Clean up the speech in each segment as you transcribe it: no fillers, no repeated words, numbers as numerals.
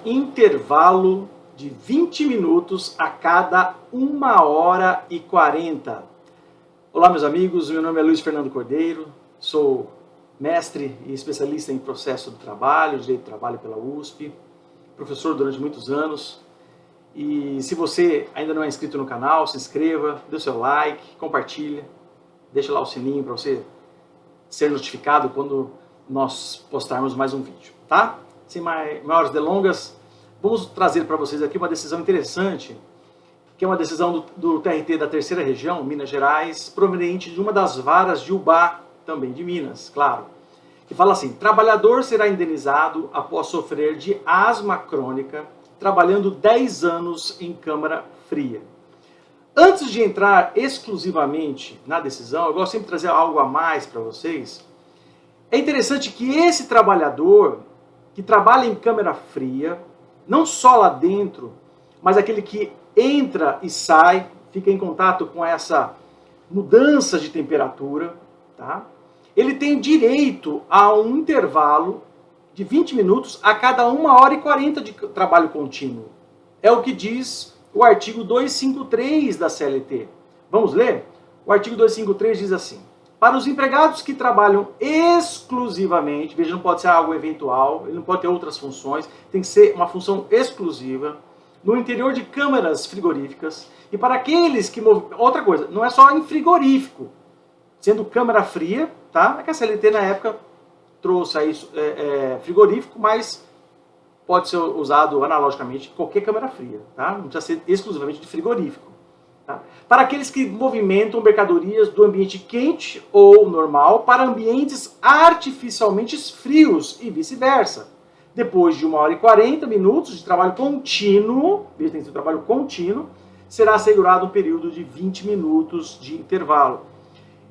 intervalo de 20 minutos a cada 1h40. Olá, meus amigos, meu nome é Luiz Fernando Cordeiro, sou mestre e especialista em processo do trabalho, direito do trabalho pela USP, professor durante muitos anos. E se você ainda não é inscrito no canal, se inscreva, dê o seu like, compartilha, deixa lá o sininho para você ser notificado quando nós postarmos mais um vídeo, tá? Sem maiores delongas, vamos trazer para vocês aqui uma decisão interessante, que é uma decisão do TRT da Terceira Região, Minas Gerais, proveniente de uma das varas de Ubá, também de Minas, claro, que fala assim: trabalhador será indenizado após sofrer de asma crônica, trabalhando 10 anos em câmara fria. Antes de entrar exclusivamente na decisão, eu gosto sempre de trazer algo a mais para vocês. É interessante que esse trabalhador que trabalha em câmara fria, não só lá dentro, mas aquele que entra e sai, fica em contato com essa mudança de temperatura, tá? Ele tem direito a um intervalo de 20 minutos a cada 1h40 de trabalho contínuo. É o que diz o artigo 253 da CLT. Vamos ler? O artigo 253 diz assim: para os empregados que trabalham exclusivamente, veja, não pode ser algo eventual, ele não pode ter outras funções, tem que ser uma função exclusiva, no interior de câmaras frigoríficas, e para aqueles que... Outra coisa, não é só em frigorífico, sendo câmara fria, tá? É que a CLT na época trouxe aí frigorífico, mas pode ser usado analogicamente em qualquer câmara fria, tá? Não precisa ser exclusivamente de frigorífico. Tá? Para aqueles que movimentam mercadorias do ambiente quente ou normal para ambientes artificialmente frios e vice-versa. Depois de 1h40 de trabalho contínuo, veja, tem que ser um trabalho contínuo, será assegurado um período de 20 minutos de intervalo.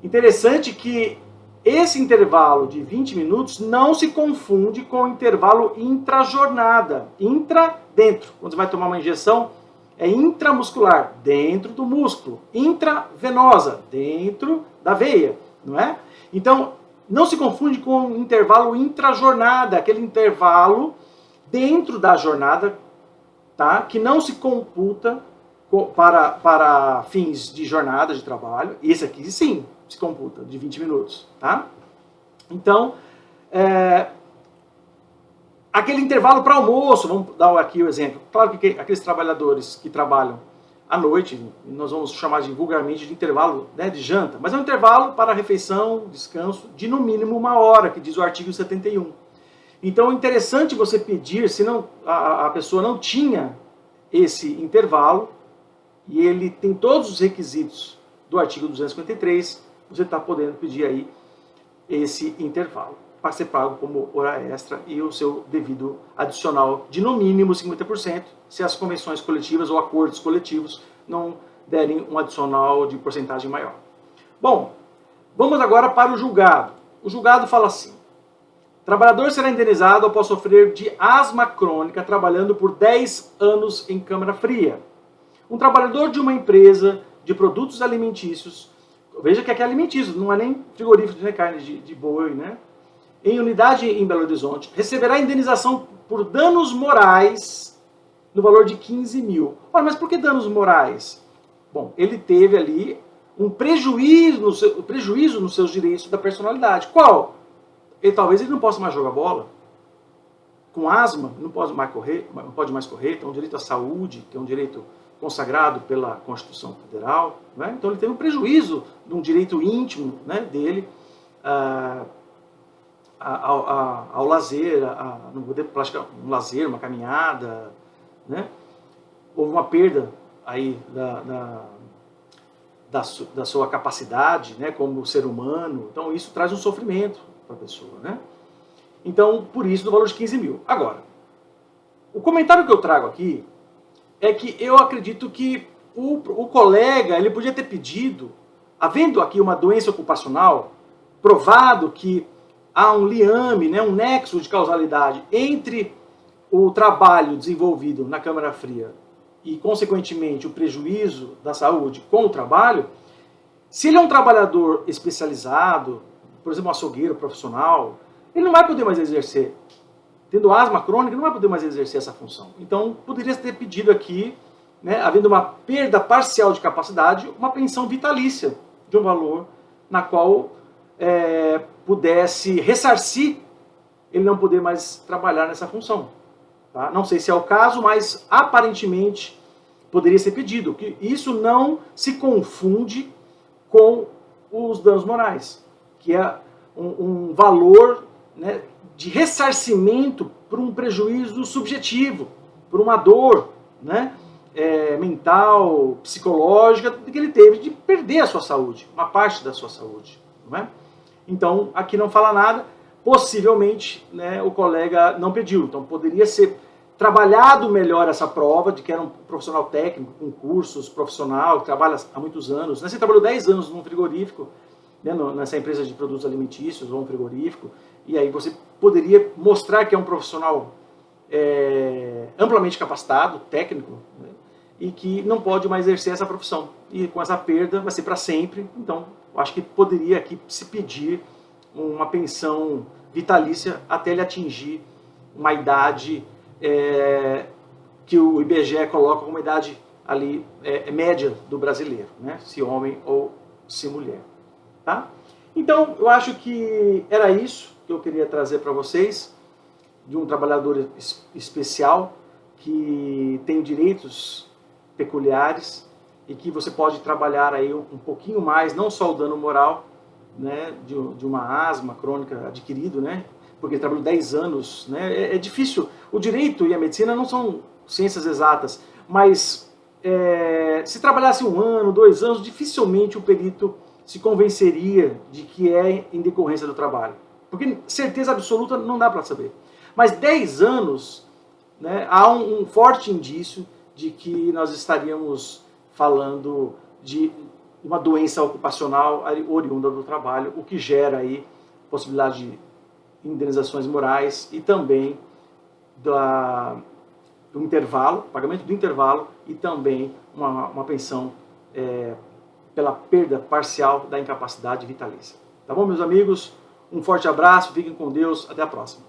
Interessante que esse intervalo de 20 minutos não se confunde com o intervalo intrajornada. Intra, dentro. Quando você vai tomar uma injeção, é intramuscular, dentro do músculo. Intravenosa, dentro da veia, não é? Então, não se confunde com o intervalo intrajornada, aquele intervalo dentro da jornada, tá? Que não se computa para fins de jornada de trabalho. Esse aqui, sim, se computa, de 20 minutos, tá? Então, aquele intervalo para almoço, vamos dar aqui o exemplo. Claro que aqueles trabalhadores que trabalham à noite, nós vamos chamar vulgarmente de intervalo, né, de janta, mas é um intervalo para refeição, descanso, de no mínimo 1h, que diz o artigo 71. Então é interessante você pedir, se não, a pessoa não tinha esse intervalo, e ele tem todos os requisitos do artigo 253, você está podendo pedir aí esse intervalo para ser pago como hora extra e o seu devido adicional de no mínimo 50%, se as convenções coletivas ou acordos coletivos não derem um adicional de porcentagem maior. Bom, vamos agora para o julgado. O julgado fala assim: trabalhador será indenizado após sofrer de asma crônica trabalhando por 10 anos em câmara fria. Um trabalhador de uma empresa de produtos alimentícios, veja que aqui é alimentício, não é nem frigorífico de carne de boi, né? Em unidade em Belo Horizonte, receberá indenização por danos morais no valor de 15 mil. Olha, mas por que danos morais? Bom, ele teve ali um prejuízo nos seus direitos da personalidade. Qual? Talvez ele não possa mais jogar bola. Com asma, não pode mais correr, tem um direito à saúde, que é um direito consagrado pela Constituição Federal, né? Então ele teve um prejuízo de um direito íntimo, né, dele ao lazer, não poder praticar um lazer, uma caminhada, né? Houve uma perda aí da sua capacidade, né, como ser humano, então isso traz um sofrimento para a pessoa, né? Então, por isso, do valor de 15 mil. Agora, o comentário que eu trago aqui é que eu acredito que o colega, ele podia ter pedido, havendo aqui uma doença ocupacional, provado que há um liame, né, um nexo de causalidade entre o trabalho desenvolvido na câmara fria e, consequentemente, o prejuízo da saúde com o trabalho, se ele é um trabalhador especializado, por exemplo, um açougueiro profissional, ele não vai poder mais exercer tendo asma crônica, não vai poder mais exercer essa função. Então, poderia ter pedido aqui, né, havendo uma perda parcial de capacidade, uma pensão vitalícia de um valor na qual pudesse ressarcir ele não poder mais trabalhar nessa função. Tá? Não sei se é o caso, mas aparentemente poderia ser pedido, que isso não se confunde com os danos morais, que é um valor, né, de ressarcimento por um prejuízo subjetivo, por uma dor, né, mental, psicológica, que ele teve de perder a sua saúde, uma parte da sua saúde. Não é? Então, aqui não fala nada, possivelmente, né, o colega não pediu, então poderia ser trabalhado melhor essa prova, de que era um profissional técnico, com cursos, profissional, que trabalha há muitos anos. Você trabalhou 10 anos num frigorífico, né, nessa empresa de produtos alimentícios ou um frigorífico, e aí você poderia mostrar que é um profissional amplamente capacitado, técnico, né, e que não pode mais exercer essa profissão. E com essa perda vai ser para sempre, então eu acho que poderia aqui se pedir uma pensão vitalícia até ele atingir uma idade que o IBGE coloca como idade ali média do brasileiro, né? Se homem ou se mulher. Tá? Então, eu acho que era isso que eu queria trazer para vocês, de um trabalhador especial que tem direitos peculiares e que você pode trabalhar aí um pouquinho mais, não só o dano moral, né, de uma asma crônica adquirido, né, porque ele trabalhou 10 anos, né, é difícil. O direito e a medicina não são ciências exatas, mas se trabalhasse 1 ano, 2 anos, dificilmente o perito se convenceria de que é em decorrência do trabalho. Porque certeza absoluta não dá para saber. Mas 10 anos, né, há um forte indício de que nós estaríamos falando de uma doença ocupacional oriunda do trabalho, o que gera aí possibilidade de indenizações morais e também do intervalo, pagamento do intervalo e também uma pensão pela perda parcial da incapacidade vitalícia. Tá bom, meus amigos? Um forte abraço, fiquem com Deus, até a próxima.